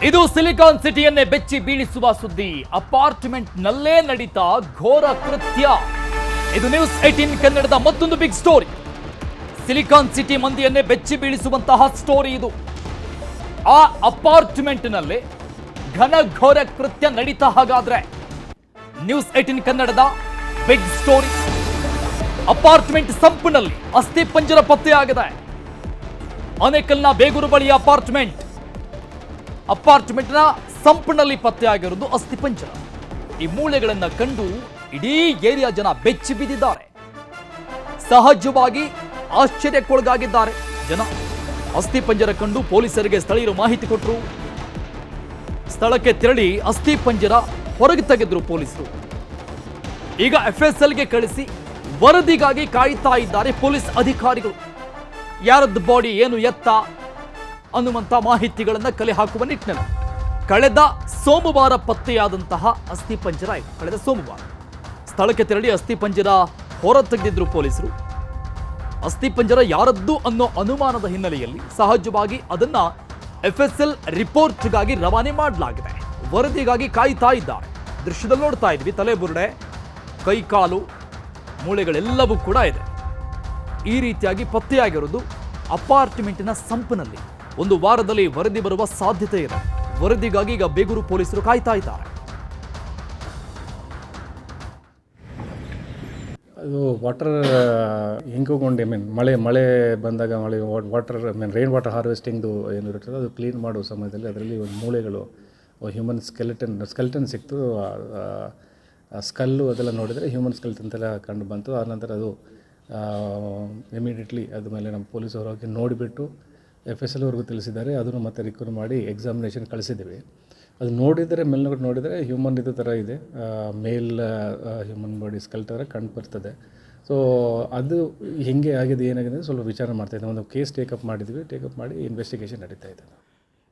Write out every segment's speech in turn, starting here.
ಇದು ಸಿಲಿಕಾನ್ ಸಿಟಿಯನ್ನೇ ಬೆಚ್ಚಿ ಬೀಳಿಸುವ ಸುದ್ದಿ. ಅಪಾರ್ಟ್ಮೆಂಟ್ ನಲ್ಲೇ ನಡೀತಾ ಘೋರ ಕೃತ್ಯ. ಇದು ನ್ಯೂಸ್ 18 ಕನ್ನಡದ ಮತ್ತೊಂದು ಬಿಗ್ ಸ್ಟೋರಿ. ಸಿಲಿಕಾನ್ ಸಿಟಿ ಮಂದಿಯನ್ನೇ ಬೆಚ್ಚಿ ಬೀಳಿಸುವಂತಹ ಸ್ಟೋರಿ ಇದು. ಆ ಅಪಾರ್ಟ್ಮೆಂಟ್ ನಲ್ಲಿ ಘನಘೋರ ಕೃತ್ಯ ನಡೀತಾ ಹಾಗಾದ್ರೆ ನ್ಯೂಸ್ 18 ಕನ್ನಡದ ಬಿಗ್ ಸ್ಟೋರಿ. ಅಪಾರ್ಟ್ಮೆಂಟ್ ಸಂಪಿನಲ್ಲಿ ಅಸ್ಥಿ ಪಂಜರ ಪತ್ತೆಯಾಗಿದೆ. ಆನೇಕಲ್ನ ಬೇಗೂರು ಬಳಿಯ ಅಪಾರ್ಟ್ಮೆಂಟ್ನ ಸಂಪಿನಲ್ಲಿ ಪತ್ತೆಯಾಗಿರುವುದು ಅಸ್ಥಿ ಪಂಜರ. ಈ ಮೂಳೆಗಳನ್ನ ಕಂಡು ಇಡೀ ಏರಿಯಾ ಜನ ಬೆಚ್ಚಿ ಬಿದ್ದಿದ್ದಾರೆ. ಸಹಜವಾಗಿ ಆಶ್ಚರ್ಯಕ್ಕೊಳಗಾಗಿದ್ದಾರೆ ಜನ. ಅಸ್ಥಿ ಪಂಜರ ಕಂಡು ಪೊಲೀಸರಿಗೆ ಸ್ಥಳೀಯರು ಮಾಹಿತಿ ಕೊಟ್ಟರು. ಸ್ಥಳಕ್ಕೆ ತೆರಳಿ ಅಸ್ಥಿ ಪಂಜರ ಹೊರಗೆ ತೆಗೆದ್ರು ಪೊಲೀಸರು. ಈಗ FSLಗೆ ಕಳಿಸಿ ವರದಿಗಾಗಿ ಕಾಯ್ತಾ ಇದ್ದಾರೆ ಪೊಲೀಸ್ ಅಧಿಕಾರಿಗಳು. ಯಾರದ್ದು ಬಾಡಿ ಏನು ಎತ್ತ ಅನ್ನುವಂಥ ಮಾಹಿತಿಗಳನ್ನು ಕಲೆ ಹಾಕುವ ನಿಟ್ಟಿನಲ್ಲಿ ಕಳೆದ ಸೋಮವಾರ ಪತ್ತೆಯಾದಂತಹ ಅಸ್ಥಿ ಪಂಜರ ಇದು. ಕಳೆದ ಸೋಮವಾರ ಸ್ಥಳಕ್ಕೆ ತೆರಳಿ ಅಸ್ಥಿ ಪಂಜರ ಹೊರ ತೆಗೆದಿದ್ರು ಪೊಲೀಸರು. ಅಸ್ಥಿ ಪಂಜರ ಯಾರದ್ದು ಅನ್ನೋ ಅನುಮಾನದ ಹಿನ್ನೆಲೆಯಲ್ಲಿ ಸಹಜವಾಗಿ ಅದನ್ನ FSL ರಿಪೋರ್ಟ್ಗಾಗಿ ರವಾನೆ ಮಾಡಲಾಗಿದೆ. ವರದಿಗಾಗಿ ಕಾಯ್ತಾ ಇದ್ದಾರೆ. ದೃಶ್ಯದಲ್ಲಿ ನೋಡ್ತಾ ಇದ್ವಿ, ತಲೆಬುರುಡೆ, ಕೈಕಾಲು, ಮೂಳೆಗಳೆಲ್ಲವೂ ಕೂಡ ಇದೆ. ಈ ರೀತಿಯಾಗಿ ಪತ್ತೆಯಾಗಿರೋದು ಅಪಾರ್ಟ್ಮೆಂಟಿನ ಸಂಪಿನಲ್ಲಿ. ಒಂದು ವಾರದಲ್ಲಿ ವರದಿ ಬರುವ ಸಾಧ್ಯತೆ ಇದೆ. ವರದಿಗಾಗಿ ಈಗ ಬೇಗೂರು ಪೊಲೀಸರು ಕಾಯ್ತಾ ಇದ್ದಾರೆ. ಅದು ವಾಟರ್ ಹೆಂಗೊಂಡು ಮಳೆ ಬಂದಾಗ ವಾಟರ್ ರೈನ್ ವಾಟರ್ ಹಾರ್ವೆಸ್ಟಿಂಗ್ದು ಏನಿರುತ್ತೋ ಅದು ಕ್ಲೀನ್ ಮಾಡೋ ಸಮಯದಲ್ಲಿ ಅದರಲ್ಲಿ ಒಂದು ಮೂಳೆಗಳು ಹ್ಯೂಮನ್ ಸ್ಕೆಲೆಟನ್ ಸಿಕ್ತು. ಸ್ಕಲ್ಲು ಅದೆಲ್ಲ ನೋಡಿದರೆ ಹ್ಯೂಮನ್ ಸ್ಕೆಲೆಟನ್ ಎಲ್ಲ ಕಂಡು ಬಂತು. ಆನಂತರ ಅದು ಇಮಿಡಿಯೇಟ್ಲಿ ಅದ ಮೇಲೆ ನಮ್ಮ ಪೊಲೀಸರು ಹೋಗಿ ನೋಡಿಬಿಟ್ಟು FSL ಅವ್ರಿಗೂ ತಿಳಿಸಿದ್ದಾರೆ. ಅದನ್ನು ಮತ್ತೆ ರಿಕವರ್ ಮಾಡಿ ಎಕ್ಸಾಮಿನೇಷನ್ ಕಳಿಸಿದ್ದೀವಿ. ಅದು ನೋಡಿದರೆ ಮೇಲ್ನೋಡಿ ನೋಡಿದರೆ ಹ್ಯೂಮನ್ ಇದು ಥರ ಇದೆ, ಮೇಲ್ ಹ್ಯೂಮನ್ ಬಾಡಿ ಸ್ಕೆಲ್ ಥರ ಕಂಡು ಬರ್ತದೆ. ಸೊ ಅದು ಹೆಂಗೆ ಆಗಿದೆ ಏನಾಗಿದೆ ಸ್ವಲ್ಪ ವಿಚಾರ ಮಾಡ್ತಾಯಿದ್ದೆ. ಒಂದು ಕೇಸ್ ಟೇಕಪ್ ಮಾಡಿ ಇನ್ವೆಸ್ಟಿಗೇಷನ್ ನಡೀತಾ ಇದೆ.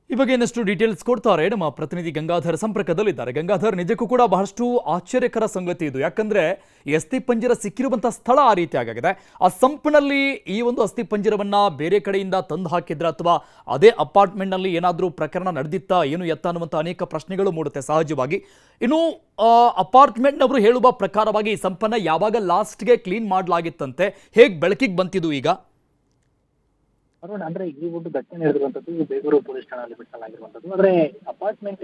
ಈ ಬಗ್ಗೆ ಇನ್ನಷ್ಟು ಡೀಟೇಲ್ಸ್ ಕೊಡ್ತಾರೆ ನಮ್ಮ ಪ್ರತಿನಿಧಿ ಗಂಗಾಧರ್ ಸಂಪರ್ಕದಲ್ಲಿದ್ದಾರೆ. ಗಂಗಾಧರ್, ನಿಜಕ್ಕೂ ಕೂಡ ಬಹಳಷ್ಟು ಆಶ್ಚರ್ಯಕರ ಸಂಗತಿ ಇದು. ಯಾಕಂದ್ರೆ ಈ ಅಸ್ಥಿ ಪಂಜರ ಸಿಕ್ಕಿರುವಂತಹ ಸ್ಥಳ ಆ ರೀತಿ ಆಗಿದೆ. ಆ ಸಂಪಿನಲ್ಲಿ ಈ ಒಂದು ಅಸ್ಥಿ ಪಂಜರವನ್ನ ಬೇರೆ ಕಡೆಯಿಂದ ತಂದು ಹಾಕಿದ್ರ ಅಥವಾ ಅದೇ ಅಪಾರ್ಟ್ಮೆಂಟ್ನಲ್ಲಿ ಏನಾದರೂ ಪ್ರಕರಣ ನಡೆದಿತ್ತಾ ಏನು ಎತ್ತ ಅನ್ನುವಂಥ ಅನೇಕ ಪ್ರಶ್ನೆಗಳು ಮೂಡುತ್ತೆ ಸಹಜವಾಗಿ. ಇನ್ನು ಅಪಾರ್ಟ್ಮೆಂಟ್ನವರು ಹೇಳುವ ಪ್ರಕಾರವಾಗಿ ಈ ಸಂಪನ್ನ ಯಾವಾಗ ಲಾಸ್ಟ್ಗೆ ಕ್ಲೀನ್ ಮಾಡಲಾಗಿತ್ತಂತೆ, ಹೇಗೆ ಬೆಳಕಿಗೆ ಬಂತಿದ್ದು ಈಗ? ಅರುಣ್, ಅಂದ್ರೆ ಈ ಒಂದು ಘಟನೆ ನಡೆದಿರುವಂತದ್ದು ಬೇಗೂರು ಪೊಲೀಸ್ ಠಾಣೆಯಲ್ಲಿ ಬಿಟ್ಟಲಾಗಿರುವಂತದ್ದು. ಆದ್ರೆ ಅಪಾರ್ಟ್ಮೆಂಟ್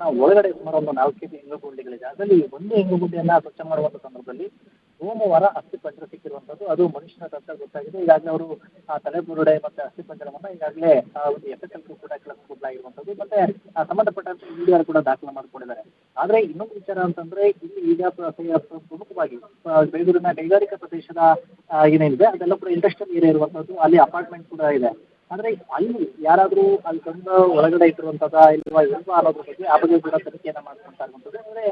ನ ಒಳಗಡೆ ಸುಮಾರು ಒಂದು 4 ಹೆಂಗುಗುಂಡಿಗಳಿದೆ. ಅದರಲ್ಲಿ ಒಂದು ಹೆಂಗುಗುಂಡಿಯನ್ನ ಸ್ವಚ್ಛ ಮಾಡುವಂತ ಸಂದರ್ಭದಲ್ಲಿ ಸೋಮವಾರ ಅಸ್ಥಿ ಪಂಜರ ಸಿಕ್ಕಿರುವಂತದ್ದು. ಅದು ಮನುಷ್ಯನ ಅಂತ ಗೊತ್ತಾಗಿದೆ. ಈಗಾಗಲೇ ಅವರು ತಲೆಬುರುಡೆ ಮತ್ತೆ ಅಸ್ಥಿ ಪಂಜರವನ್ನ ಈಗಾಗಲೇ ಒಂದು FSL ಕೂಡ ಕಳಿಸಿಕೊಡಲಾಗಿರುವಂತದ್ದು. ಮತ್ತೆ ಸಂಬಂಧಪಟ್ಟಂತೆ EDR ಕೂಡ ದಾಖಲು ಮಾಡಿಕೊಂಡಿದ್ದಾರೆ. ಆದ್ರೆ ಇನ್ನೊಂದು ವಿಚಾರ ಅಂತಂದ್ರೆ ಇಲ್ಲಿ ಈಗ ಪ್ರಮುಖವಾಗಿ ಬೇಗೂರಿನ ಕೈಗಾರಿಕಾ ಪ್ರದೇಶದ ಏನೇನಿದೆ ಅದೆಲ್ಲ ಕೂಡ ಇಂಡಸ್ಟ್ರಿಯಲ್ ಏರಿಯಾ ಇರುವಂತದ್ದು. ಅಲ್ಲಿ ಅಪಾರ್ಟ್ಮೆಂಟ್ ಕೂಡ ಇದೆ. ಆದ್ರೆ ಅಲ್ಲಿ ಯಾರಾದ್ರೂ ಅಲ್ಲಿ ತಂದು ಒಳಗಡೆ ಇಟ್ಟಿರುವಂತದ ಇಲ್ವಾ ಅನ್ನೋದ್ರ ಬಗ್ಗೆ ಆ ಬಗ್ಗೆ ಕೂಡ ತನಿಖೆಯನ್ನ ಮಾಡ್ಕೊಂತಾ ಇರುವಂತದ್ದು. ಅಂದ್ರೆ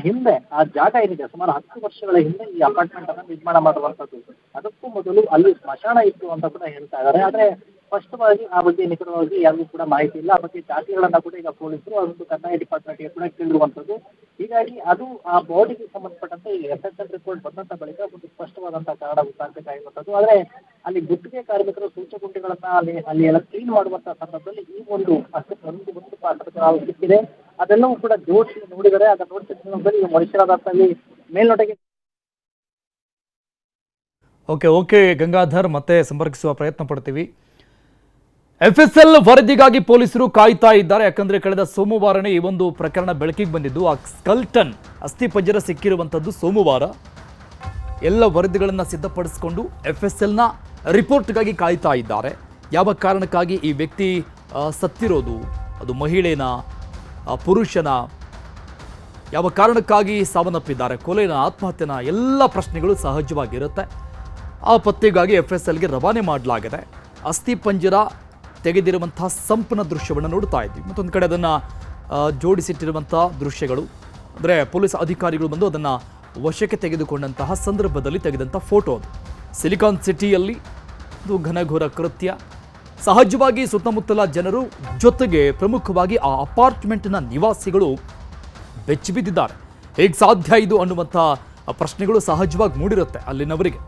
ಹಿಂದೆ ಆ ಜಾಗ ಏನಿದೆ ಸುಮಾರು 10 ವರ್ಷಗಳ ಹಿಂದೆ ಈ ಅಪಾರ್ಟ್ಮೆಂಟ್ ಅನ್ನ ನಿರ್ಮಾಣ ಮಾಡುವಂತದ್ದು. ಅದಕ್ಕೂ ಮೊದಲು ಅಲ್ಲಿ ಸ್ಮಶಾನ ಇತ್ತು ಅಂತ ಕೂಡ ಹೇಳ್ತಾ ಇದ್ದಾರೆ. ಆದ್ರೆ ಸ್ಪಷ್ಟವಾಗಿ ಆ ಬಗ್ಗೆ ನಿಖರವಾಗಿ ಯಾರಿಗೂ ಕೂಡ ಮಾಹಿತಿ ಇಲ್ಲ. ಆ ಬಗ್ಗೆ ದಾಖಲೆಗಳನ್ನ ಕೂಡ ಈಗ ಪೊಲೀಸರು ಅದೊಂದು ಕಂದಾಯ ಡಿಪಾರ್ಟ್ಮೆಂಟ್ಗೆ ಕೂಡ ಕೇಳಿರುವಂತದ್ದು. ಹೀಗಾಗಿ ಅದು ಆ ಬಾಡಿಗೆ ಸಂಬಂಧಪಟ್ಟಂತೆ ಈ FSL ರಿಪೋರ್ಟ್ ಬಂದಂತ ಬಳಿಕ ಒಂದು ಸ್ಪಷ್ಟವಾದಂತಹ ಕಾರಣ ಗೊತ್ತಾಗಬೇಕಾಗಿರುವಂತದ್ದು. ಆದ್ರೆ ಅಲ್ಲಿ ಗುತ್ತಿಗೆ ಕಾರ್ಮಿಕರು ಸೂಚಗುಂಡಿಗಳನ್ನ ಅಲ್ಲಿ ಎಲ್ಲ ಕ್ಲೀನ್ ಮಾಡುವಂತಹ ಸಂದರ್ಭದಲ್ಲಿ ಈ ಒಂದು ಪಾತ್ರ ಸಿಕ್ಕಿದೆ. ಅದೆಲ್ಲವೂ ಕೂಡ ಜೋಡಿಸಿ ನೋಡಿದರೆ ಅದನ್ನ ನೋಡಿದ ಸಂದರ್ಭದಲ್ಲಿ ಮನುಷ್ಯರಾದಲ್ಲಿ ಮೇಲ್ನೋಟಕ್ಕೆ. ಓಕೆ ಗಂಗಾಧರ್, ಮತ್ತೆ ಸಂಪರ್ಕಿಸುವ ಪ್ರಯತ್ನ ಪಡ್ತೀವಿ. FSL ವರದಿಗಾಗಿ ಪೊಲೀಸರು ಕಾಯ್ತಾ ಇದ್ದಾರೆ. ಯಾಕಂದ್ರೆ ಕಳೆದ ಸೋಮವಾರನೇ ಈ ಒಂದು ಪ್ರಕರಣ ಬೆಳಕಿಗೆ ಬಂದಿದ್ದು. ಆ ಸ್ಕಲ್ಟನ್ ಅಸ್ಥಿ ಪಂಜರ ಸಿಕ್ಕಿರುವಂಥದ್ದು ಸೋಮವಾರ. ಎಲ್ಲ ವರದಿಗಳನ್ನು ಸಿದ್ಧಪಡಿಸಿಕೊಂಡು FSLನ ರಿಪೋರ್ಟ್ಗಾಗಿ ಕಾಯ್ತಾ ಇದ್ದಾರೆ. ಯಾವ ಕಾರಣಕ್ಕಾಗಿ ಈ ವ್ಯಕ್ತಿ ಸತ್ತಿರೋದು, ಅದು ಮಹಿಳೆನ, ಪುರುಷನ, ಯಾವ ಕಾರಣಕ್ಕಾಗಿ ಸಾವನ್ನಪ್ಪಿದ್ದಾರೆ, ಕೊಲೆನ, ಆತ್ಮಹತ್ಯೆನ, ಎಲ್ಲ ಪ್ರಶ್ನೆಗಳು ಸಹಜವಾಗಿರುತ್ತೆ. ಆ ಪತ್ತೆಗಾಗಿ FSLಗೆ ರವಾನೆ ಮಾಡಲಾಗಿದೆ. ಅಸ್ಥಿ ಪಂಜರ ತೆಗೆದಿರುವಂತಹ ಸಂಪನ ದೃಶ್ಯವನ್ನು ನೋಡ್ತಾ ಇದ್ವಿ. ಮತ್ತೊಂದು ಕಡೆ ಅದನ್ನು ಜೋಡಿಸಿಟ್ಟಿರುವಂಥ ದೃಶ್ಯಗಳು, ಅಂದರೆ ಪೊಲೀಸ್ ಅಧಿಕಾರಿಗಳು ಬಂದು ಅದನ್ನು ವಶಕ್ಕೆ ತೆಗೆದುಕೊಂಡಂತಹ ಸಂದರ್ಭದಲ್ಲಿ ತೆಗೆದಂಥ ಫೋಟೋ ಅದು. ಸಿಲಿಕಾನ್ ಸಿಟಿಯಲ್ಲಿ ಇದು ಘನಘೋರ ಕೃತ್ಯ. ಸಹಜವಾಗಿ ಸುತ್ತಮುತ್ತಲ ಜನರು ಜೊತೆಗೆ ಪ್ರಮುಖವಾಗಿ ಆ ಅಪಾರ್ಟ್ಮೆಂಟ್ನ ನಿವಾಸಿಗಳು ಬೆಚ್ಚಿ ಬಿದ್ದಿದ್ದಾರೆ. ಹೇಗೆ ಸಾಧ್ಯ ಇದು ಅನ್ನುವಂಥ ಪ್ರಶ್ನೆಗಳು ಸಹಜವಾಗಿ ಮೂಡಿರುತ್ತೆ ಅಲ್ಲಿನವರಿಗೆ.